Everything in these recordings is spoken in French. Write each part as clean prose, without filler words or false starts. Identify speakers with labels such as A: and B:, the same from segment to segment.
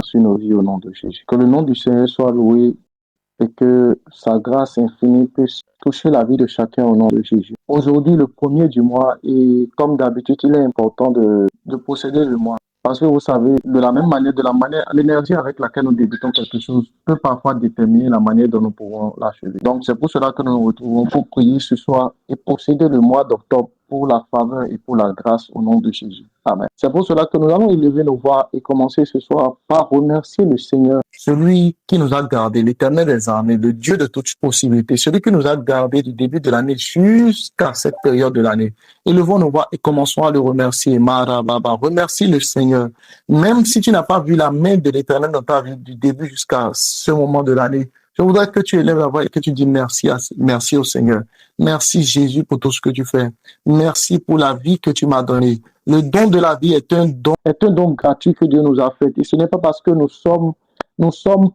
A: sur nos vies au nom de Jésus. Que le nom du Seigneur soit loué et que sa grâce infinie puisse toucher la vie de chacun au nom de Jésus. Aujourd'hui, le premier du mois, et comme d'habitude, il est important de posséder le mois. Parce que vous savez, l'énergie avec laquelle nous débutons quelque chose peut parfois déterminer la manière dont nous pouvons l'achever. Donc, c'est pour cela que nous nous retrouvons pour prier ce soir et posséder le mois d'octobre pour la faveur et pour la grâce au nom de Jésus. Amen. C'est pour cela que nous allons élever nos voix et commencer ce soir par remercier le Seigneur, celui qui nous a gardés, l'Éternel des armées, le Dieu de toutes possibilités, celui qui nous a gardés du début de l'année jusqu'à cette période de l'année. Élevons nos voix et commençons à le remercier. Marababa, remercie le Seigneur. Même si tu n'as pas vu la main de l'Éternel dans ta vie du début jusqu'à ce moment de l'année, je voudrais que tu élèves la voix et que tu dis merci au Seigneur. Merci Jésus pour tout ce que tu fais. Merci pour la vie que tu m'as donnée. Le don de la vie est un don gratuit que Dieu nous a fait. Et ce n'est pas parce que nous sommes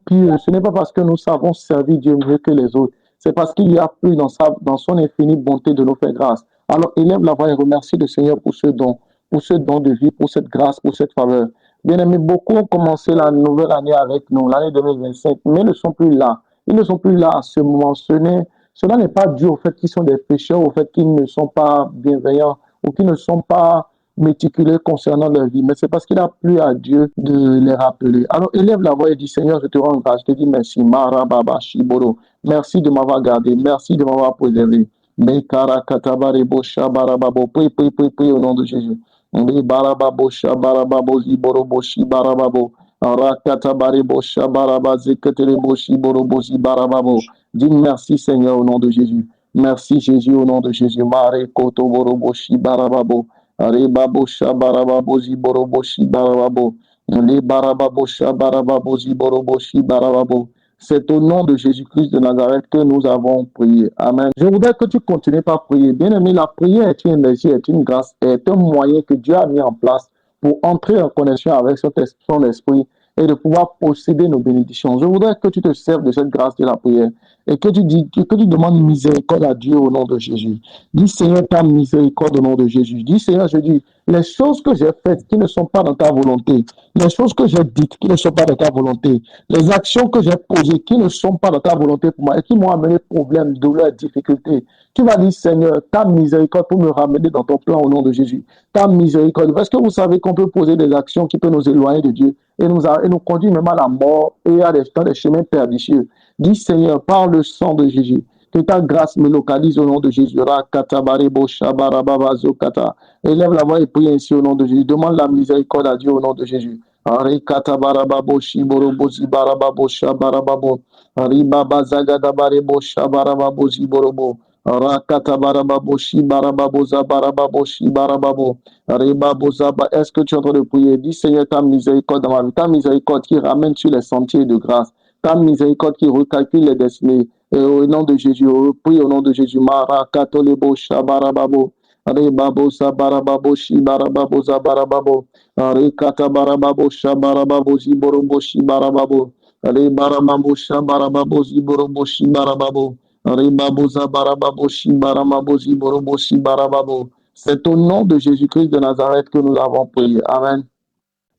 A: pieux, ce n'est pas parce que nous savons servir Dieu mieux que les autres. C'est parce qu'il y a plus dans son infinie bonté de nous faire grâce. Alors élève la voix et remercie le Seigneur pour ce don de vie, pour cette grâce, pour cette faveur. Bien aimés, beaucoup ont commencé la nouvelle année avec nous, l'année 2025, mais ne sont plus là. Ils ne sont plus là à ce moment. Cela n'est pas dû au fait qu'ils sont des pécheurs, au fait qu'ils ne sont pas bienveillants ou qu'ils ne sont pas méticuleux concernant leur vie, mais c'est parce qu'il a plu à Dieu de les rappeler. Alors élève la voix et dis Seigneur, je te rends grâce, je te dis merci, Marababa Shiboro, merci de m'avoir gardé, merci de m'avoir préservé. Mekara Katabarebo Shabarababo, prie au nom de Jésus. Barababo Shabarababo Ziborobo Shibarababo. Rakatabarebo Shabaraba Zeketerebo Shiborobo Zibarababo. Dis merci Seigneur au nom de Jésus. Merci Jésus au nom de Jésus. Mare Kotoborobo Shibarababo. Rebabo Shabarababo Ziborobo Shibarababo. Le Barababo Shabarababo Ziborobo Shibarababo. C'est au nom de Jésus-Christ de Nazareth que nous avons prié. Amen. Je voudrais que tu continues par prier. Bien-aimé, la prière est une énergie, est une grâce, est un moyen que Dieu a mis en place pour entrer en connexion avec son esprit et de pouvoir posséder nos bénédictions. Je voudrais que tu te serves de cette grâce de la prière et que tu demandes miséricorde à Dieu au nom de Jésus. Dis Seigneur, ta miséricorde au nom de Jésus. Dis Seigneur, je dis, les choses que j'ai faites qui ne sont pas dans ta volonté, les choses que j'ai dites qui ne sont pas dans ta volonté, les actions que j'ai posées qui ne sont pas dans ta volonté pour moi et qui m'ont amené problèmes, douleurs, difficultés. Tu vas dire, Seigneur, ta miséricorde pour me ramener dans ton plan au nom de Jésus. Ta miséricorde. Parce que vous savez qu'on peut poser des actions qui peuvent nous éloigner de Dieu et nous conduire même à la mort et dans des chemins pernicieux. Dis, Seigneur, par le sang de Jésus, que ta grâce me localise au nom de Jésus. Élève la voix et prie ainsi au nom de Jésus. Demande la miséricorde à Dieu au nom de Jésus. Arikata barababo shiborobo zibarababo shabarababo. Aribaba zagadabarebo shabarababo ziborobo. Rakata barababo shibarababo zabarababo shibarababo. Aribabo zaba. Est-ce que tu es en train de prier? Dis Seigneur, ta miséricorde dans ma vie. Ta miséricorde qui ramène sur les sentiers de grâce. Ta miséricorde qui recalcule les destinées. Et au nom de Jésus, prie au nom de Jésus. Marakatolebo shabarababo. Rebabo sabarababo shibarababo zabarababo. Rekata barababo shabarababo ziborobo shibarababo. Rebarababo shabarababo ziborobo shibarababo. Rebabo zabarababo shibarababo ziborobo shibarababo. C'est au nom de Jésus-Christ de Nazareth que nous avons prié. Amen.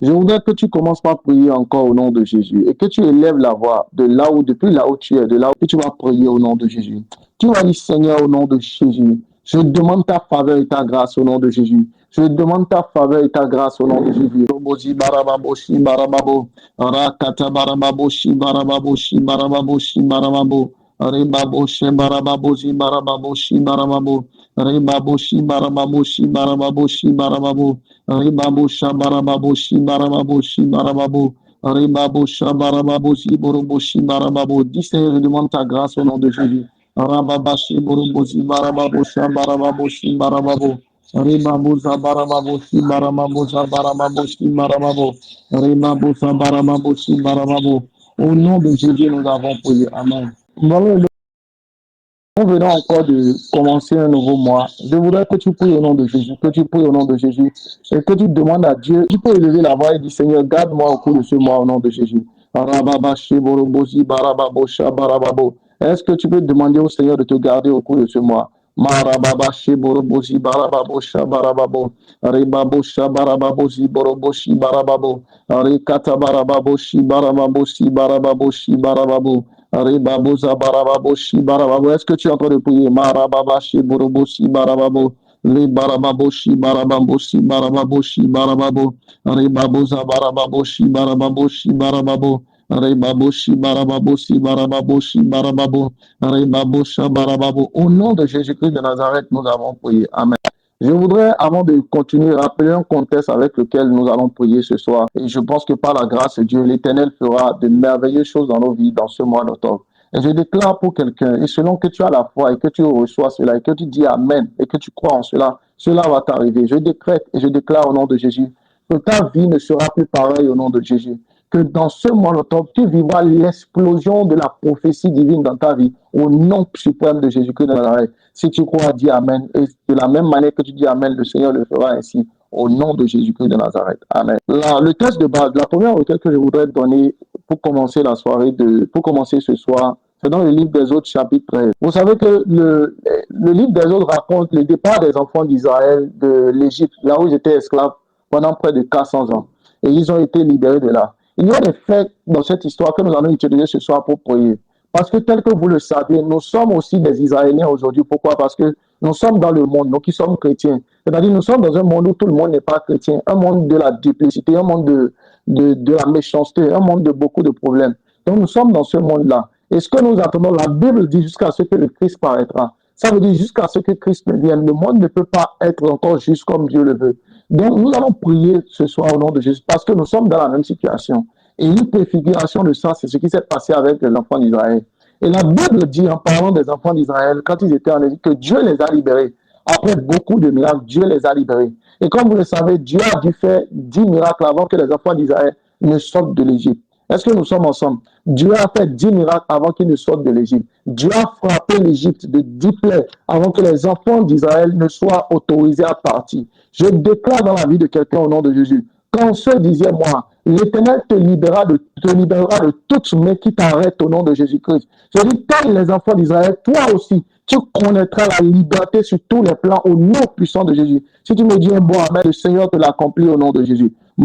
A: Je voudrais que tu commences par prier encore au nom de Jésus et que tu élèves la voix depuis là où tu es, de là où tu vas prier au nom de Jésus. Tu vas dire, Seigneur, au nom de Jésus, je demande ta faveur et ta grâce au nom de Jésus. Je demande ta faveur et ta grâce au nom de Jésus. Robozi barababo shi barababo. Rakata barababo shi barababo shi barababo shi barababo. Rebabo shi barababo shi barababo shi barababo. Rebabo shi barababo shi barababo shi barababo. Rebabo shi barababo shi barababo shi barababo. Rebabo shi barababo shi borobo shi barababo. Dis Seigneur, je demande ta grâce au nom de Jésus. Rababashi Burubuzi Barababusha Barababushi Barababo Ribabuza Barababushi Barababuza Barababushi Barababo Ribabuza Barababushi Barababo. Au nom de Jésus, nous avons prié. Amen. Nous venons encore de commencer un nouveau mois. Je voudrais que tu pries au nom de Jésus, que tu pries au nom de Jésus et que tu demandes à Dieu. Tu peux élever la voix et dire Seigneur, garde-moi au cours de ce mois au nom de Jésus. Rababashi Burubuzi Barababusha Barababo. Est-ce que tu peux demander au Seigneur de te garder au cours de ce mois? Marababa Shiborobosi Barababo Shabarababo Rebabo Shabarababo Ziboroboshi Barababo Rekata Barababo Shibarababo Shibarababo Shibarababo Rebabo Zabarababo Shibarababo. Est-ce que tu es en train de prier? Marababa Shiborobosi Barababo Rebarababo Shibarababo Shibarababo Shibarababo Rebabo Zabarababo Shibarababo Shibarababo Rebabo Shibarababo Shibarababo Shibarababo Rebabo Shabarababo. Au nom de Jésus-Christ de Nazareth, nous avons prié. Amen. Je voudrais, avant de continuer, rappeler un contexte avec lequel nous allons prier ce soir. Et je pense que par la grâce de Dieu, l'Éternel fera de merveilleuses choses dans nos vies dans ce mois d'octobre. Et je déclare pour quelqu'un, et selon que tu as la foi et que tu reçois cela et que tu dis Amen et que tu crois en cela, cela va t'arriver. Je décrète et je déclare au nom de Jésus que ta vie ne sera plus pareille au nom de Jésus. Que dans ce mois d'octobre, tu vivras l'explosion de la prophétie divine dans ta vie au nom suprême de Jésus-Christ de Nazareth. Si tu crois, dis Amen. Et de la même manière que tu dis Amen, le Seigneur le fera ainsi au nom de Jésus-Christ de Nazareth. Amen. Le test de base, la première requête que je voudrais donner pour commencer la soirée, pour commencer ce soir, c'est dans le livre des Autres, chapitre 13. Vous savez que le livre des Autres raconte le départ des enfants d'Israël de l'Égypte, là où ils étaient esclaves pendant près de 400 ans. Et ils ont été libérés de là. Il y a des faits dans cette histoire que nous allons utiliser ce soir pour prier. Parce que tel que vous le savez, nous sommes aussi des Israéliens aujourd'hui. Pourquoi? Parce que nous sommes dans le monde, nous qui sommes chrétiens. C'est-à-dire nous sommes dans un monde où tout le monde n'est pas chrétien, un monde de la duplicité, un monde de la méchanceté, un monde de beaucoup de problèmes. Donc nous sommes dans ce monde-là. Et ce que nous attendons, la Bible dit jusqu'à ce que le Christ paraîtra. Ça veut dire jusqu'à ce que Christ ne vienne. Le monde ne peut pas être encore juste comme Dieu le veut. Donc, nous allons prier ce soir au nom de Jésus parce que nous sommes dans la même situation. Et une préfiguration de ça, c'est ce qui s'est passé avec les enfants d'Israël. Et la Bible dit, en parlant des enfants d'Israël, quand ils étaient en Égypte, que Dieu les a libérés. Après beaucoup de miracles, Dieu les a libérés. Et comme vous le savez, Dieu a dû faire 10 miracles avant que les enfants d'Israël ne sortent de l'Égypte. Est-ce que nous sommes ensemble? Dieu a fait 10 miracles avant qu'ils ne sortent de l'Égypte. Dieu a frappé l'Égypte de 10 plaies avant que les enfants d'Israël ne soient autorisés à partir. Je déclare dans la vie de quelqu'un au nom de Jésus, quand ce 10e mois, l'Éternel te libérera de toute main qui t'arrête au nom de Jésus-Christ. Je dis, tel les enfants d'Israël, toi aussi, tu connaîtras la liberté sur tous les plans au nom puissant de Jésus. Si tu me dis un bon amen, le Seigneur te l'accomplit au nom de Jésus. Au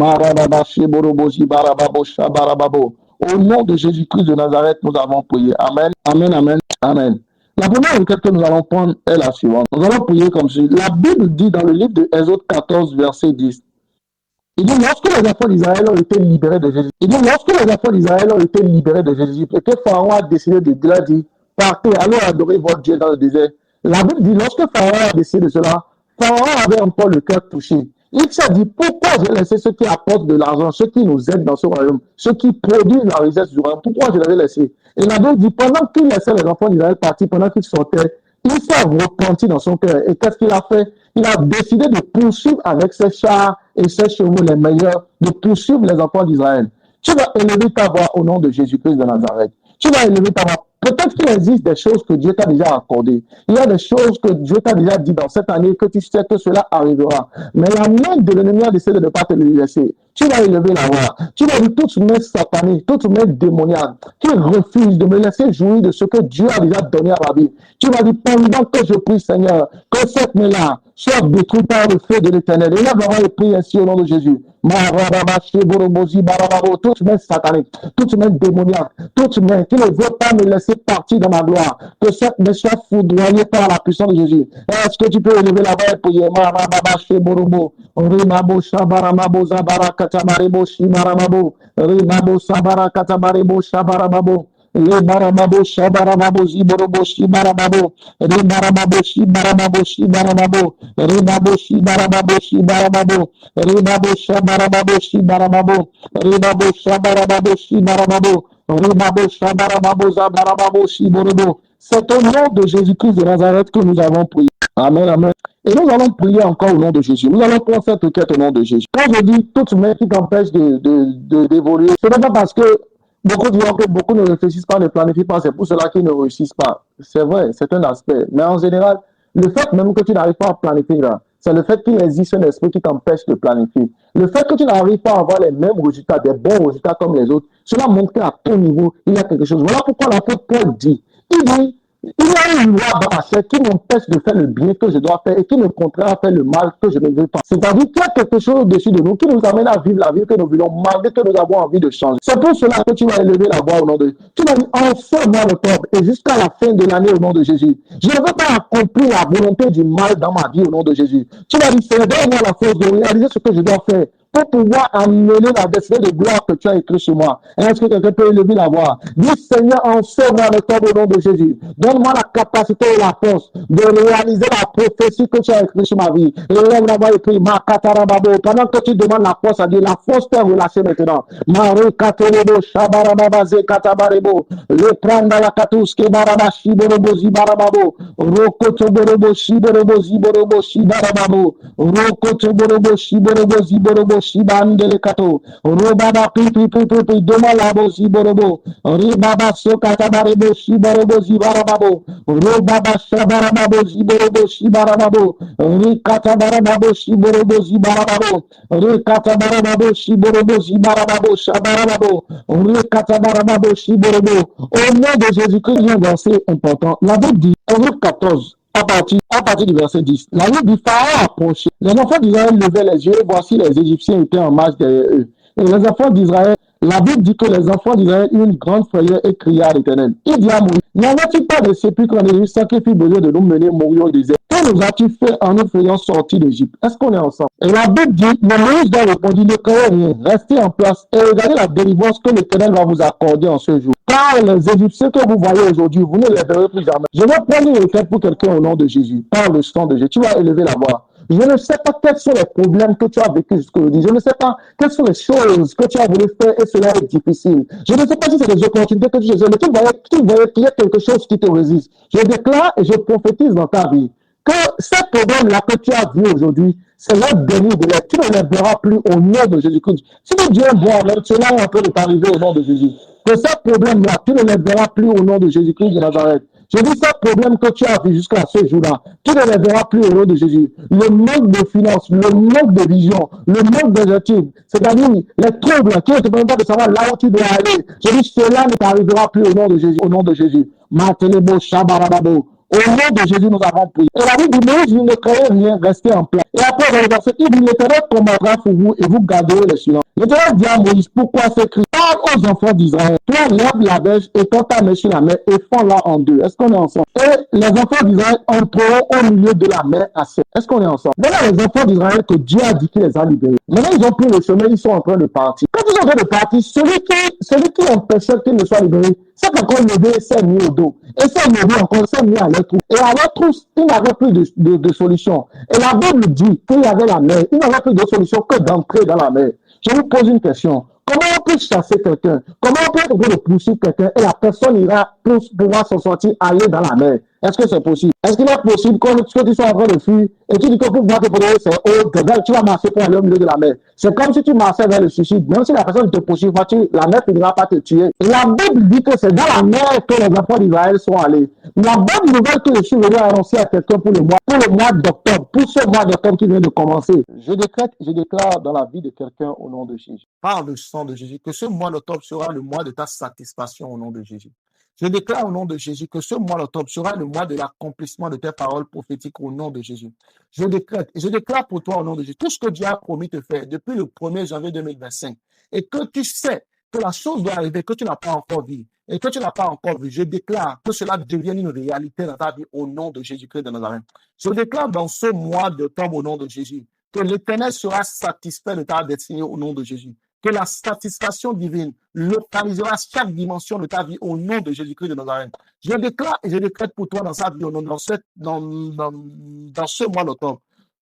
A: nom de Jésus-Christ de Nazareth, nous avons prié. Amen, amen, amen, amen. La première requête que nous allons prendre est la suivante. Nous allons prier comme ceci. La Bible dit dans le livre de Exode 14, verset 10. Il dit, lorsque les enfants d'Israël ont été libérés de Jésus, il dit, lorsque les enfants d'Israël ont été libérés de Jésus, et que Pharaon a décidé de leur dire, partez, allez adorer votre Dieu dans le désert. La Bible dit, lorsque Pharaon a décidé de cela, Pharaon avait encore le cœur touché. Il s'est dit, pourquoi j'ai laissé ceux qui apportent de l'argent, ceux qui nous aident dans ce royaume, ceux qui produisent la richesse du royaume, pourquoi je l'avais laissé? Et la Bible dit, pendant qu'il laissait les enfants d'Israël partir, pendant qu'ils sortaient, il s'est repenti dans son cœur. Et qu'est-ce qu'il a fait? Il a décidé de poursuivre avec ses chars et ses chevaux les meilleurs, de poursuivre les enfants d'Israël. Tu vas élever ta voix au nom de Jésus-Christ de Nazareth. Tu vas élever ta voix. Peut-être qu'il existe des choses que Dieu t'a déjà accordées. Il y a des choses que Dieu t'a déjà dit dans cette année que tu sais que cela arrivera. Mais la main de l'ennemi a décidé de ne pas te le laisser. Tu vas élever la voix. Tu vas dire toute main satanique, toute main démoniaque qui refuse de me laisser jouir de ce que Dieu a déjà donné à ma vie. Tu vas dire pendant que je prie, Seigneur, que cette main-là soit détruite par le feu de l'Éternel. Et là, on va prier ainsi au nom de Jésus. Toute main satanique, toute main démoniaque, toute main qui ne veut pas me laisser partir dans ma gloire, que cette main soit foudroyée par la puissance de Jésus. Est-ce que tu peux élever la voix et prier? Rimabo Shabaramabo Zabarakatamarebo Shimaramabo Rimabo Sabarakatamarebo Shabarababo Rebaramabo Shabaramabo Ziborobo Shibaramabo Rebaramabo Shibaramabo Shibaramabo Rebabo Shibaramabo Shibaramabo Rebabo Shabaramabo Shibaramabo Rebabo Shabaramabo Shibaramabo Rebabo Shabaramabo Zabaramabo Shiborobo. C'est au nom de Jésus-Christ de Nazareth que nous avons prié. Amen, amen. Et nous allons prier encore au nom de Jésus. Nous allons prendre cette requête au nom de Jésus. Quand je dis toute main qui t'empêche d'évoluer, ce n'est pas parce que beaucoup diront que beaucoup ne réfléchissent pas, ne planifient pas, c'est pour cela qu'ils ne réussissent pas. C'est vrai, c'est un aspect. Mais en général, le fait même que tu n'arrives pas à planifier là, c'est le fait qu'il existe un esprit qui t'empêche de planifier. Le fait que tu n'arrives pas à avoir les mêmes résultats, des bons résultats comme les autres, cela montre qu'à ton niveau, il y a quelque chose. Voilà pourquoi l'apôtre Paul dit, il dit, Il y a une loi dans ma chair qui m'empêche de faire le bien que je dois faire et qui me contraint à faire le mal que je ne veux pas. C'est-à-dire qu'il y a quelque chose au-dessus de nous qui nous amène à vivre la vie que nous voulons, malgré que nous avons envie de changer. C'est pour cela que tu vas élever la voix au nom de... Tu vas dire, en ce mois d'octobre et jusqu'à la fin de l'année au nom de Jésus, je ne veux pas accomplir la volonté du mal dans ma vie au nom de Jésus. Tu vas dire, Seigneur, donne-moi la force de réaliser ce que je dois faire pour pouvoir amener la destinée de gloire que tu as écrit sur moi. Est-ce que quelqu'un peut élever la voix? Dis, Seigneur, en ce mois d'octobre au nom de Jésus, donne-moi la capacité et la force de réaliser la prophétie que tu as écrite sur ma vie. Et lève la voix écrit, ma katarababo. Pendant que tu demandes la force à Dieu, la force t'est relâchée maintenant. Maru katorebo, shabarababaze katabarebo, le pranda la katuske baraba shiborobo zibarababo, roko toborobo shiborobo ziborobo shibarababo, roko toborobo shiborobo ziborobo shibandele kato, robaba pipi pipi pipi domalabo ziborobo, ribaba sokatabarebo shiborobo zibarababo, robaba shabarababo ziborobo shibarababo, rikatabarababo shiborobo zibarababo, rikatabarababo shiborobo zibarababo shabarababo, rikatabarababo shiborobo. Au nom de Jésus-Christ, il y a un verset important. La Bible dit, en Luc 14, à partir du verset 10, la Bible dit, Pharaon approchait. Les enfants d'Israël levaient les yeux, voici les Égyptiens étaient en marche derrière eux. Et les enfants d'Israël, la Bible dit que les enfants d'Israël eurent une grande frayeur et crièrent à l'Éternel. Il dit à Moïse, n'y en a-t-il pas de sépulcre en Égypte sans qu'il fût besoin de nous mener mourir au désert? Que nous as-tu fait en nous faisant sortir d'Égypte? Est-ce qu'on est ensemble? Et la Bible dit, mais Moïse leur répondit, ne craignez rien, restez en place et regardez la délivrance que l'Éternel va vous accorder en ce jour. Car les Égyptiens que vous voyez aujourd'hui, vous ne les verrez plus jamais. Je vais prendre une requête pour quelqu'un au nom de Jésus, par le sang de Jésus. Tu vas élever la voix. Je ne sais pas quels sont les problèmes que tu as vécu jusqu'aujourd'hui. Je ne sais pas quelles sont les choses que tu as voulu faire et cela est difficile. Je ne sais pas si c'est des opportunités que tu as, mais tu voyais qu'il y a quelque chose qui te résiste. Je déclare et je prophétise dans ta vie que ces problèmes-là que tu as vus aujourd'hui, c'est leur dernier délai. Tu ne les verras plus au nom de Jésus-Christ. Si Dieu est bon, cela est en train de t'arriver au nom de Jésus. Que ces problèmes-là, tu ne les verras plus au nom de Jésus-Christ de Nazareth. Je dis ces problèmes que tu as vu jusqu'à ce jour-là, tu ne les verras plus au nom de Jésus. Le manque de finances, le manque de vision, le manque d'objectifs, c'est-à-dire les troubles qui ne te permettent pas de savoir là où tu dois aller. Je dis cela ne t'arrivera plus au nom de Jésus. Au nom de Jésus. Matelebo shabarababo. Au nom de Jésus, nous avons prié. Et la Bible dit, vous ne créez rien, restez en place. Et après, dans le verset, il dit, l'Éternel combattra pour vous et vous garderez le silence. L'Éternel dit à Moïse, pourquoi ces cris? Parle aux enfants d'Israël. Toi, lève la berge et tends ta main sur la mer et fends-la en deux. Est-ce qu'on est ensemble? Et les enfants d'Israël entreront au milieu de la mer à sec. Est-ce qu'on est ensemble? Voilà les enfants d'Israël que Dieu a dit qu'il les a libérés. Maintenant, ils ont pris le chemin, ils sont en train de partir. Quand ils sont en train de partir, celui qui empêchait qu'ils ne soient libérés, c'est qu'encore levé s'est mis au dos. Et s'est levé encore, s'est mis à leur trou. Et à leur trou, il n'avait plus de solution. Et la Bible dit qu'il y avait la mer. Il n'avait plus de solution que d'entrer dans la mer. Je vous pose une question. Comment on peut chasser quelqu'un? Comment on peut trouver de poursuivre quelqu'un et la personne ira pour pouvoir s'en sortir, aller dans la mer? Est-ce que c'est possible? Est-ce qu'il est possible que tu sois en train de fuir et tu dis que pour pouvoir te protéger, c'est haut, tu vas marcher pour aller au milieu de la mer? C'est comme si tu marchais vers le suicide. Même si la personne te poursuit, la mer ne finira pas te tuer. Et la Bible dit que c'est dans la mer que les enfants d'Israël sont allés. La bonne nouvelle que je suis venu annoncer à quelqu'un pour le mois d'octobre, pour ce mois d'octobre qui vient de commencer, je déclare dans la vie de quelqu'un au nom de Jésus, par le sang de Jésus, que ce mois d'octobre sera le mois de ta satisfaction au nom de Jésus. Je déclare au nom de Jésus que ce mois d'octobre sera le mois de l'accomplissement de tes paroles prophétiques au nom de Jésus. Je déclare pour toi au nom de Jésus tout ce que Dieu a promis te faire depuis le 1er janvier 2025 et que tu sais que la chose doit arriver, que tu n'as pas encore vu et que tu n'as pas encore vu. Je déclare que cela devienne une réalité dans ta vie au nom de Jésus-Christ de Nazareth. Je déclare dans ce mois d'octobre au nom de Jésus que l'Éternel sera satisfait de ta destinée au nom de Jésus. Que la satisfaction divine localisera chaque dimension de ta vie au nom de Jésus-Christ de Nazareth. Je déclare et je décrète pour toi dans sa vie, dans ce mois d'octobre,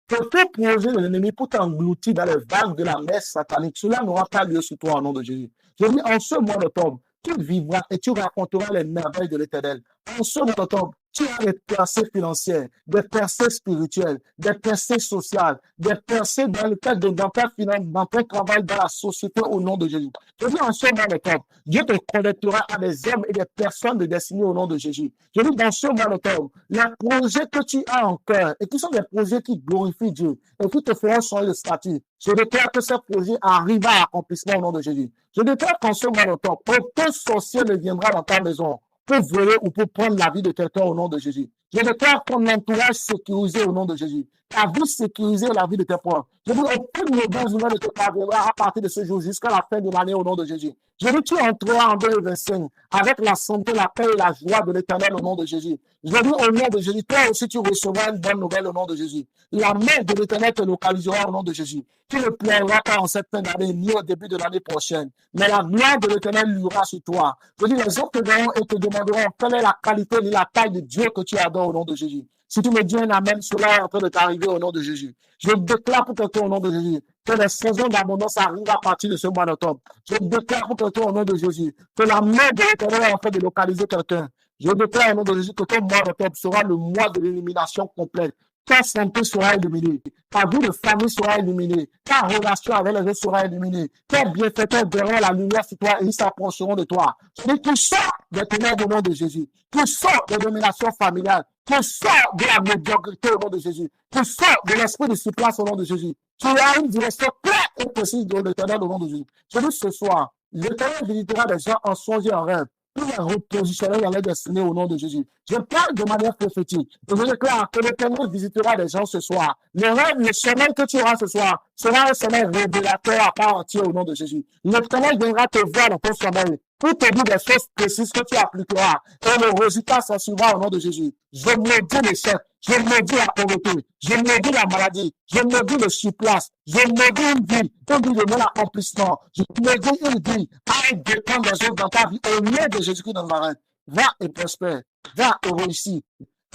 A: que tout projet de l'ennemi pour t'engloutir dans les vagues de la mer satanique, cela n'aura pas lieu sur toi au nom de Jésus. Je dis en ce mois d'octobre, tu vivras et tu raconteras les merveilles de l'Éternel. En ce mois d'octobre, tu as des percées financières, des percées spirituelles, des percées sociales, des percées dans le cadre dans ta finance, dans ton travail, dans la société au nom de Jésus. Je dis en ce mois d'octobre, Dieu te connectera à des hommes et des personnes de destinée au nom de Jésus. Je dis dans ce mois d'octobre, les projets que tu as en cœur et qui sont des projets qui glorifient Dieu et qui te feront changer de statut, je déclare que ces projets arrivent à accomplissement au nom de Jésus. Je déclare qu'en ce mois d'octobre, aucun sorcier ne viendra dans ta maison. pour voler ou pour prendre la vie de quelqu'un au nom de Jésus. Je déclare ton entourage sécurisé au nom de Jésus. Ta vie sécurisée et la vie de tes proches. Je dis aucune mauvaise nouvelle ne te parviendra à partir de ce jour jusqu'à la fin de l'année au nom de Jésus. Je dis tu entreras en 2025 avec la santé, la paix et la joie de l'Éternel au nom de Jésus. Je dis au nom de Jésus, toi aussi tu recevras une bonne nouvelle au nom de Jésus. La main de l'Éternel te localisera au nom de Jésus. Tu ne pleureras pas en cette fin d'année ni au début de l'année prochaine. Mais la gloire de l'Éternel luira sur toi. Je dis les autres te verront et te demanderont quelle est la qualité et la taille de Dieu que tu adores au nom de Jésus. Si tu me dis un amen, cela est en train de t'arriver au nom de Jésus. Je déclare pour toi au nom de Jésus que les saisons d'abondance arrivent à partir de ce mois d'octobre. Je déclare pour toi au nom de Jésus que la main de l'Éternel est en train de localiser quelqu'un. Je déclare au nom de Jésus que ton mois d'octobre sera le mois de l'élimination complète. Ta santé sera éliminée. Ta vie de famille sera éliminée. Ta relation avec les autres sera éliminée. Tes bienfaiteurs verront la lumière sur toi et ils s'approcheront de toi. Et tu sors des ténèbres au nom de Jésus. Tu sors des dominations familiales. Tu sors de la médiocrité au nom de Jésus. Tu sors de l'esprit de souplesse au nom de Jésus. Tu as une direction claire et précise de l'Éternel au nom de Jésus. Je dis ce soir, l'Éternel visitera des gens en songe et en rêve. Pour les repositionner dans les destinées au nom de Jésus. Je parle de manière prophétique. Et je déclare que l'Éternel visitera des gens ce soir. Le sommeil que tu auras ce soir sera un sommeil révélateur à part entière au nom de Jésus. L'Éternel viendra te voir dans ton sommeil pour te dire des choses précises que tu appliqueras. Et le résultat s'en suivra au nom de Jésus. Je maudis l'échec. Je maudis la pauvreté. Je maudis la maladie. Je maudis le surplace. Je maudis une vie de l'accomplissement. Je maudis une vie à dépendre des autres dans ta vie. Au nom de Jésus-Christ de Nazareth. Va et prospère. Va et réussis.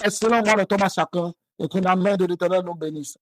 A: Excellent mois de Thomas chacun. Et que la main de l'Éternel nous bénisse.